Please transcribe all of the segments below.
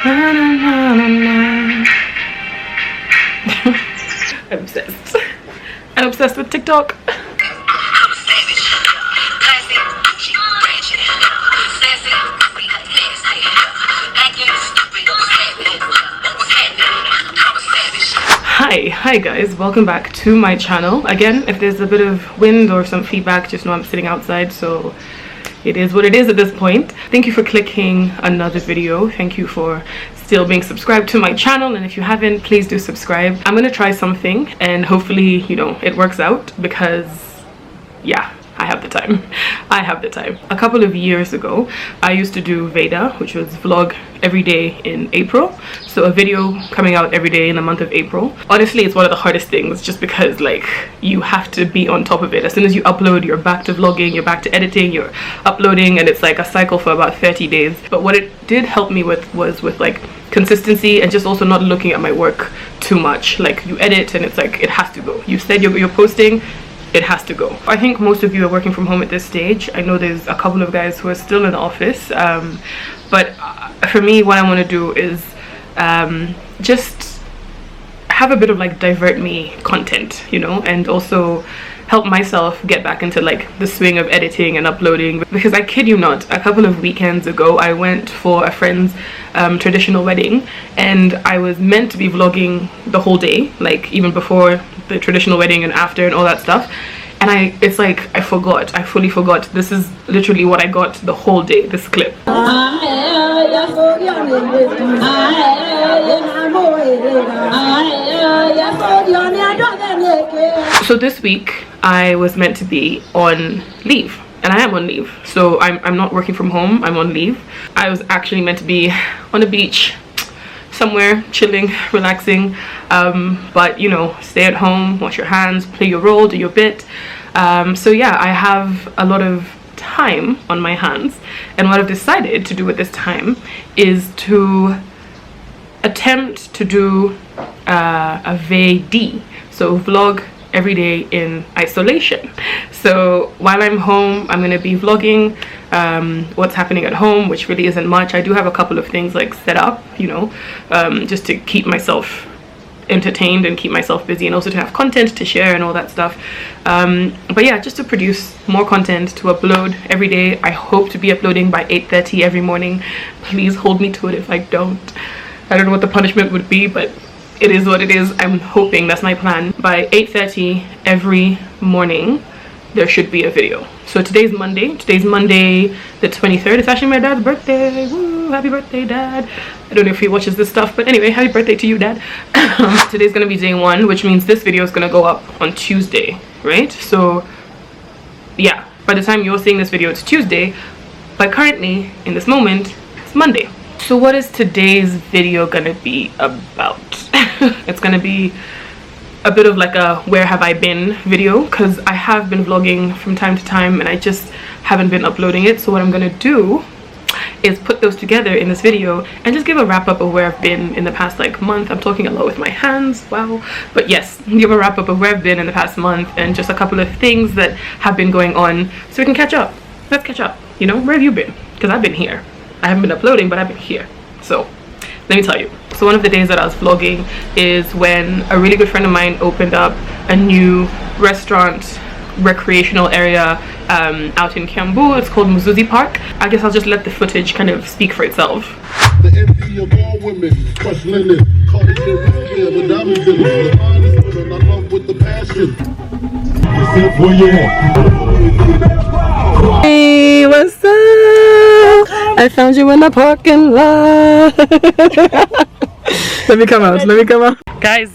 I'm obsessed. I'm obsessed with TikTok. Hi guys, welcome back to my channel. Again, if there's a bit of wind or some feedback, just know I'm sitting outside, so it is what it is at this point. Thank you for clicking another video. Thank you for still being subscribed to my channel, and if you haven't, please do subscribe. I'm gonna try something and hopefully, you know, it works out, because yeah, I have the time. I have the time. A couple of years ago, I used to do Veda, which was vlog every day in April. So a video coming out every day in the month of April. Honestly, it's one of the hardest things, just because like you have to be on top of it. As soon as you upload, you're back to vlogging, you're back to editing, you're uploading, and it's like a cycle for about 30 days. But what it did help me with was with like consistency, and just also not looking at my work too much. Like you edit and it's like it has to go. You said you're posting, it has to go. I think most of you are working from home at this stage. I know there's a couple of guys who are still in the office, but for me, what I want to do is just have a bit of like divert me content, you know, and also help myself get back into like the swing of editing and uploading. Because I kid you not, a couple of weekends ago I went for a friend's traditional wedding, and I was meant to be vlogging the whole day, like even before the traditional wedding and after and all that stuff, and it's like I fully forgot. This is literally what I got the whole day, this clip. So this week I was meant to be on leave, and I am on leave, so I'm not working from home, I'm on leave. I was actually meant to be on the beach somewhere, chilling, relaxing, but you know, stay at home, wash your hands, play your role, do your bit. So yeah, I have a lot of time on my hands, and what I've decided to do at this time is to attempt to do a VD, so vlog every day in isolation. So while I'm home, I'm going to be vlogging what's happening at home, which really isn't much. I do have a couple of things like set up, you know, just to keep myself entertained and keep myself busy, and also to have content to share and all that stuff. But yeah, just to produce more content to upload every day. I hope to be uploading by 8:30 every morning. Please hold me to it if I don't. I don't know what the punishment would be, but it is what it is. I'm hoping, that's my plan. By 8:30 every morning, there should be a video. So today's Monday the 23rd. It's actually my dad's birthday. Woo, happy birthday, Dad. I don't know if he watches this stuff, but anyway, happy birthday to you, Dad. Today's gonna be day 1, which means this video is gonna go up on Tuesday, right? So yeah, by the time you're seeing this video, it's Tuesday, but currently in this moment it's Monday. So what is today's video gonna be about? It's gonna be a bit of like a where have I been video, because I have been vlogging from time to time and I just haven't been uploading it. So what I'm gonna do is put those together in this video and just give a wrap up of where I've been in the past like month. I'm talking a lot with my hands, wow, but yes, give a wrap up of where I've been in the past month and just a couple of things that have been going on, so we can catch up. Let's catch up, you know. Where have you been? Because I've been here. I haven't been uploading, but I've been here. So let me tell you. So one of the days that I was vlogging is when a really good friend of mine opened up a new restaurant recreational area out in Kiambu. It's called Muzuzi Park. I guess I'll just let the footage kind of speak for itself. The envy of all women, questioning it, caught it with diamonds in it. The mind is with I love with the passion. Hey, what's up? I found you in the parking lot. Let me come out. Guys,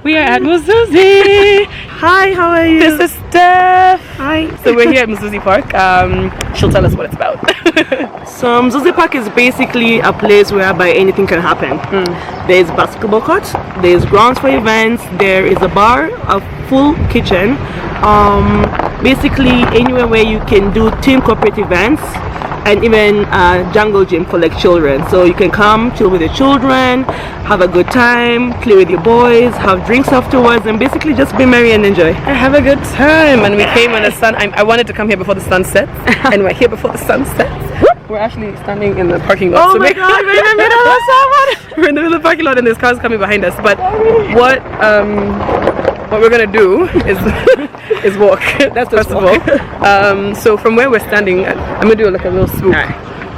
we are at Muzuzi. Hi, how are you? This is Steph. Hi. So we're here at Muzuzi Park. She'll tell us what it's about. So Muzuzi Park is basically a place whereby anything can happen. There's basketball court, there's grounds for events, there is a bar, a full kitchen, basically anywhere where you can do team corporate events, and even a jungle gym for like children. So you can come chill with the children, have a good time, play with your boys, have drinks afterwards, and basically just be merry and enjoy. I have a good time. And we came when the sun, I wanted to come here before the sun sets, and we're here before the sun sets. we're actually standing in the parking lot. Oh my god, we're in the middle of someone! We're in the middle of the parking lot and there's cars coming behind us. But what we're gonna do is walk. That's first of all. So from where we're standing, I'm gonna do like a little swoop.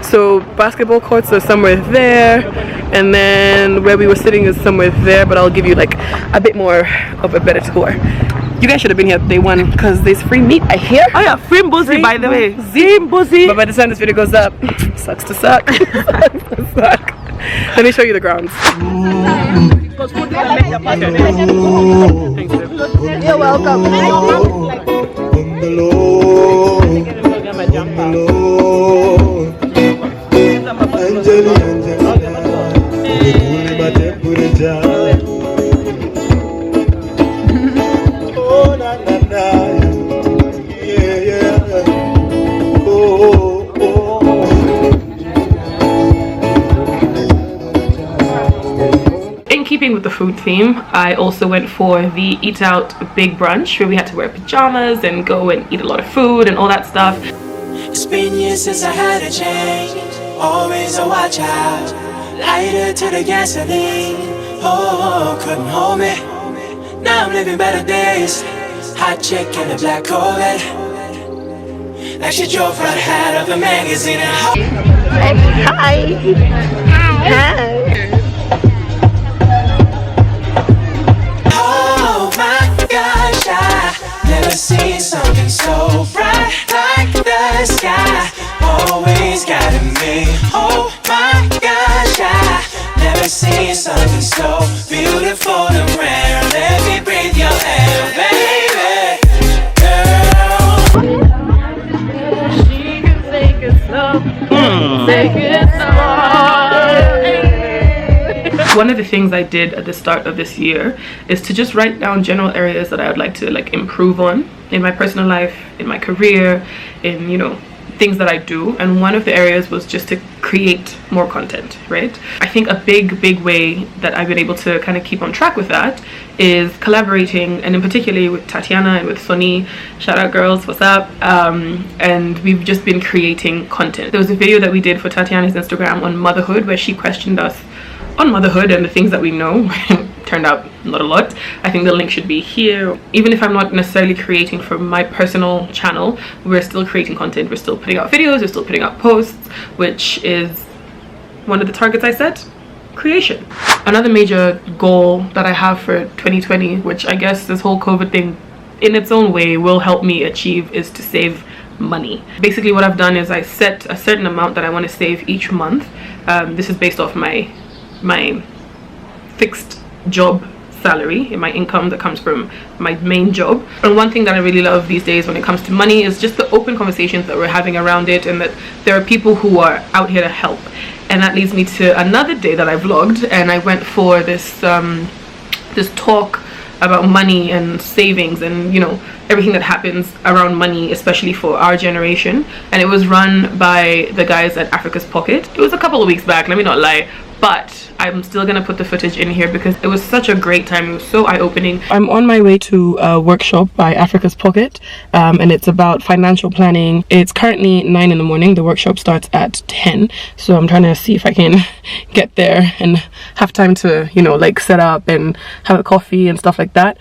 So basketball courts are somewhere there, and then where we were sitting is somewhere there, but I'll give you like a bit more of a better tour. You guys should have been here day one because there's free meat, I hear. Oh yeah, free buzzy by the way. Free buzzy. But by the time this video goes up, sucks to suck. Sucks to suck. Let me show you the grounds. Okay. You're welcome. In keeping with the food theme, I also went for the eat out big brunch where we had to wear pajamas and go and eat a lot of food and all that stuff. It's been years since I had a change. Always a watch out. Lighter to the gasoline. Oh, couldn't hold me. Now I'm living better days. Hot chick in a black Corvette. Like she drove right out of the magazine. Hi. Oh my gosh, I never seen something so bright like the sky. Always guiding me. Oh my gosh, I never seen something so beautiful and rare. Let me breathe your air, baby. Girl, she can take it slow. Take it slow. One of the things I did at the start of this year is to just write down general areas that I would like to like improve on in my personal life, in my career, in, you know, things that I do. And one of the areas was just to create more content, right? I think a big way that I've been able to kind of keep on track with that is collaborating, and in particular with Tatiana and with Sony. Shout out girls, what's up? And we've just been creating content. There was a video that we did for Tatiana's Instagram on motherhood where she questioned us on motherhood and the things that we know. Turned out not a lot. I think the link should be here. Even if I'm not necessarily creating for my personal channel, we're still creating content. We're still putting out videos, we're still putting out posts, which is one of the targets I set: creation. Another major goal that I have for 2020, which I guess this whole COVID thing in its own way will help me achieve, is to save money. Basically what I've done is I set a certain amount that I want to save each month. This is based off my fixed job salary and my income that comes from my main job. And one thing that I really love these days when it comes to money is just the open conversations that we're having around it, and that there are people who are out here to help. And that leads me to another day that I vlogged, and I went for this this talk about money and savings and, you know, everything that happens around money, especially for our generation. And it was run by the guys at Africa's Pocket. It was a couple of weeks back, let me not lie, but I'm still gonna put the footage in here because it was such a great time. It was so eye-opening. I'm on my way to a workshop by Africa's Pocket, and it's about financial planning. It's currently 9 in the morning. The workshop starts at 10, so I'm trying to see if I can get there and have time to, you know, like set up and have a coffee and stuff like that.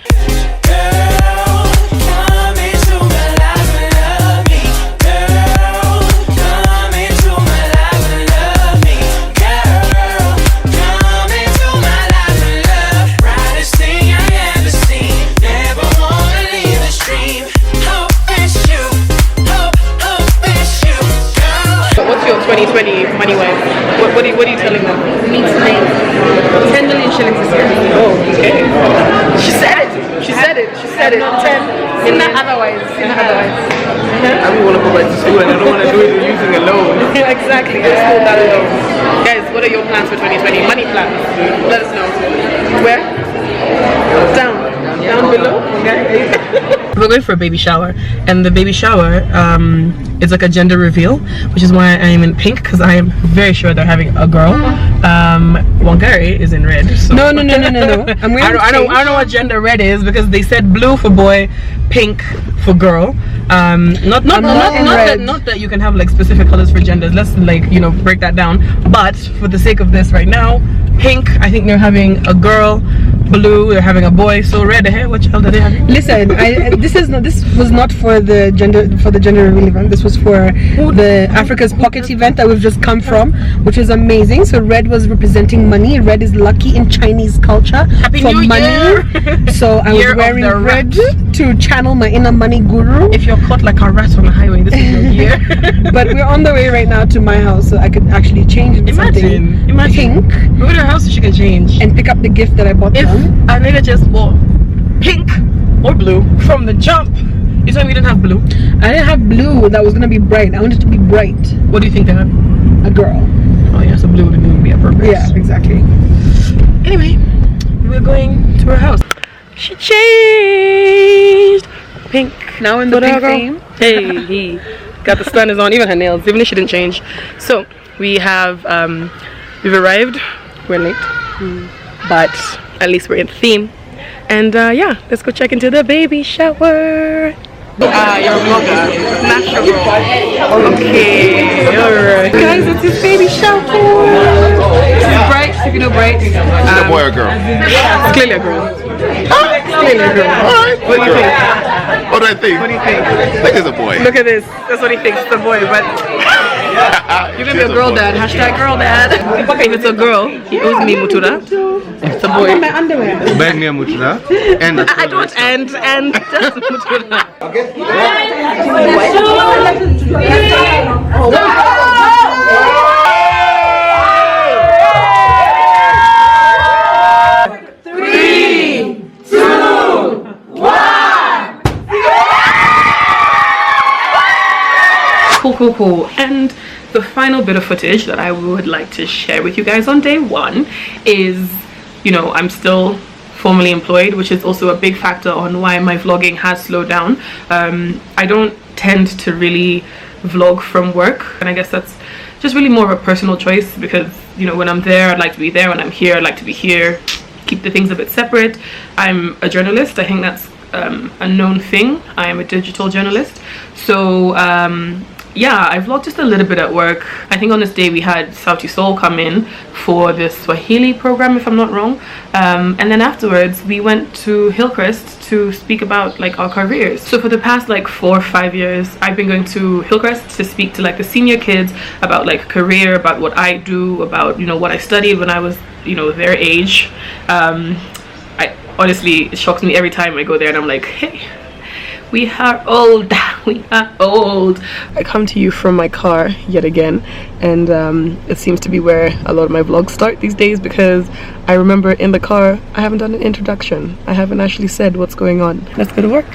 What's your 2020 money-wise? What are you telling them? Me tonight. 10 million shillings this year. Oh, okay. She said it. She said it. She said it. 10. In that otherwise. Yeah. I don't want to go back to school and I don't want to do it using a loan. Exactly. Just hold that alone. Guys, what are your plans for 2020? Money plans. Let us know. Where? Down below. Okay. We're going for a baby shower, and the baby shower is like a gender reveal, which is why I am in pink, because I am very sure they're having a girl. Wangari is in red. So. No. I'm wearing I don't know what gender red is, because they said blue for boy, pink for girl. Not that you can have like specific colors for genders. Let's like, you know, break that down. But for the sake of this right now, pink, I think they're having a girl. Blue, they're having a boy. So red, what child are they having? Listen, this was not for the gender reveal event. This was for the Africa's Pocket event that we've just come from, which is amazing. So red was representing money. Red is lucky in Chinese culture. Happy for New money. Year. So I was wearing red to channel my inner money guru. If you're caught like a rat on the highway, this is your year. But we're on the way right now to my house, so I could actually change into something pink. Go to her house so she can change And pick up the gift that I bought if them. a nigga just wore pink or blue from the jump. You told me you didn't have blue. I didn't have blue that was gonna be bright. I wanted it to be bright. What do you think they have? A girl. Oh yeah, so blue wouldn't even be a purpose. Yeah, exactly. Anyway, we're going to her house. She changed. Pink. Now in the pink theme. Hey, he got the stunners on, even her nails, even if she didn't change. So we have we've arrived. We're late, but at least we're in the theme. And yeah, let's go check into the baby shower. You're a vlogger. Natural. Okay, alright. Guys, it's his baby shower. This is Bright, if you know Bright. Is it a boy or girl? It's clearly a girl. Clearly a girl. What do you think? What do I think? What do you think? I think it's a boy. Look at this. That's what he thinks. It's a boy, but you're gonna be a girl dad. Hashtag girl dad. If it's a girl, he owes me mutura. If it's a boy, My underwear. Beg me a mutura. And I don't and just mutura. Cool. And the final bit of footage that I would like to share with you guys on day one is, you know, I'm still formally employed, which is also a big factor on why my vlogging has slowed down. I don't tend to really vlog from work, and I guess that's just really more of a personal choice because, you know, when I'm there, I'd like to be there. When I'm here, I'd like to be here. Keep the things a bit separate. I'm a journalist. I think that's a known thing. I am a digital journalist. So yeah, I vlogged just a little bit at work. I think on this day we had Sauti Soul come in for the Swahili program, if I'm not wrong. And then afterwards we went to Hillcrest to speak about like our careers. So for the past like 4 or 5 years, I've been going to Hillcrest to speak to like the senior kids about like career, about what I do, about, you know, what I studied when I was, you know, their age. Honestly, it shocks me every time I go there and I'm like, hey, we are old. We are old. I come to you from my car yet again, and it seems to be where a lot of my vlogs start these days because I remember in the car I haven't done an introduction. I haven't actually said what's going on. Let's go to work.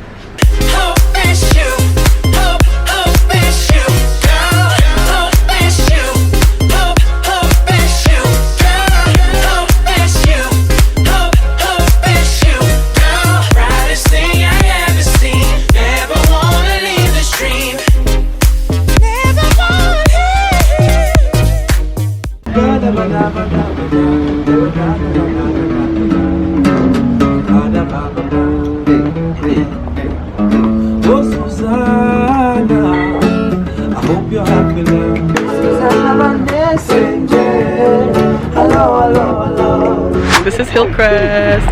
This is Hillcrest.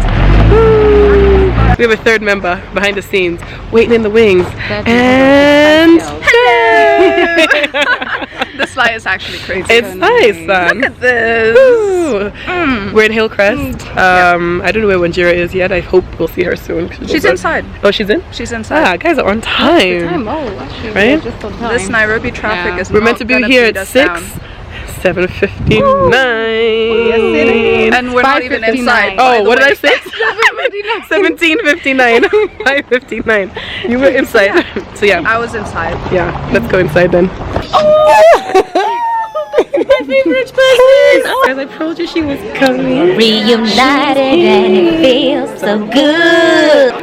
Woo! We have a third member behind the scenes, waiting in the wings. And hey! This light is actually crazy. It's nice, son. Look at this. We're in Hillcrest. I don't know where Wanjira is yet. I hope we'll see her soon. She's inside. Oh, she's in? She's inside. Ah, guys are on time. Oh, actually, right? just on time. This Nairobi traffic is We're meant to be here at 6. 7:59. And we're not even inside. Oh, what did I say? 17:59. 5:59. You were inside. So yeah. I was inside. Yeah, let's go inside then. Oh! My favorite person! Guys, I told you she was coming. Reunited and it feels so good.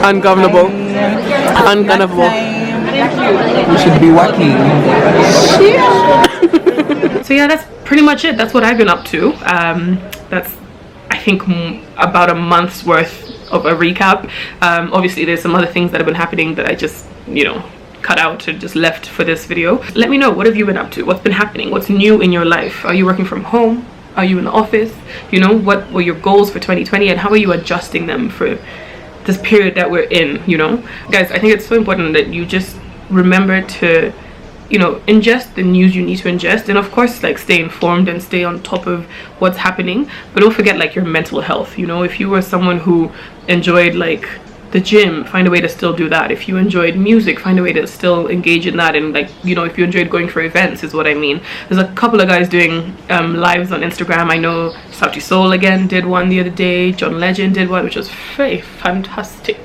Ungovernable. Ungovernable. You should be working. So yeah, that's pretty much it. That's what I've been up to. That's, I think about a month's worth of a recap. Obviously there's some other things that have been happening that I just, you know, cut out and just left for this video. Let me know, what have you been up to? What's been happening? What's new in your life? Are you working from home? Are you in the office? You know, what were your goals for 2020 and how are you adjusting them for this period that we're in, you know? Guys, I think it's so important that you just remember to, you know, ingest the news you need to ingest, and of course like stay informed and stay on top of what's happening, but don't forget like your mental health. You know, if you were someone who enjoyed like the gym, find a way to still do that. If you enjoyed music, find a way to still engage in that. And like, you know, if you enjoyed going for events is what I mean. There's a couple of guys doing lives on Instagram. I know Sauti Soul again did one the other day. John Legend did one, which was very fantastic.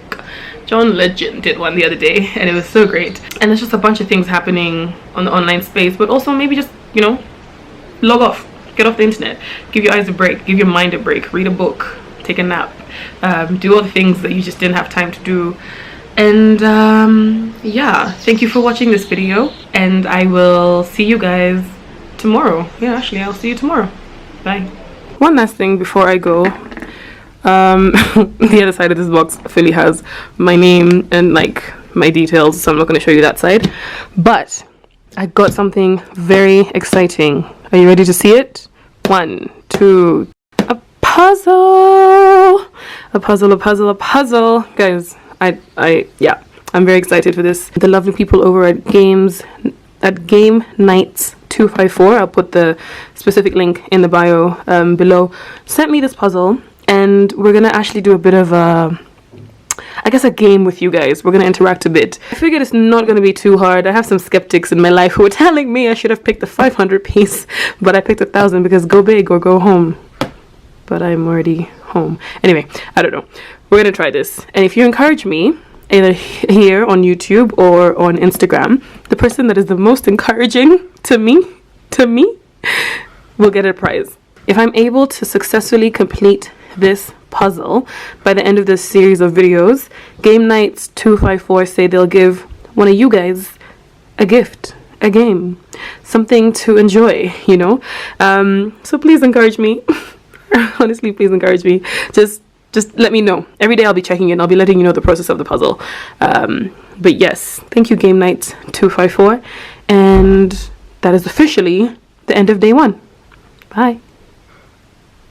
John Legend did one the other day and it was so great. And there's just a bunch of things happening on the online space, but also maybe just, you know, log off, get off the internet, give your eyes a break, give your mind a break, read a book, take a nap, do all the things that you just didn't have time to do. And yeah, thank you for watching this video and I will see you guys tomorrow. Yeah, actually I'll see you tomorrow. Bye. One last thing before I go. The other side of this box fully has my name and like my details, so I'm not going to show you that side, but I got something very exciting. Are you ready to see it? 1, 2, a puzzle, guys. Yeah, I'm very excited for this. The lovely people over at Game Nights 254, I'll put the specific link in the bio below, sent me this puzzle. And we're gonna actually do a bit of a, I guess, a game with you guys. We're gonna interact a bit. I figured it's not gonna be too hard. I have some skeptics in my life who are telling me I should have picked the 500 piece, but I picked 1,000 because go big or go home. But I'm already home. Anyway, I don't know. We're gonna try this. And if you encourage me, either here on YouTube or on Instagram, the person that is the most encouraging to me, will get a prize. If I'm able to successfully complete this puzzle by the end of this series of videos, Game Nights 254 say they'll give one of you guys a gift, a game, something to enjoy, you know. So please encourage me. Honestly, please encourage me. Just let me know. Every day I'll be checking in. I'll be letting you know the process of the puzzle. But yes, thank you, Game Nights 254, and that is officially the end of day 1. Bye.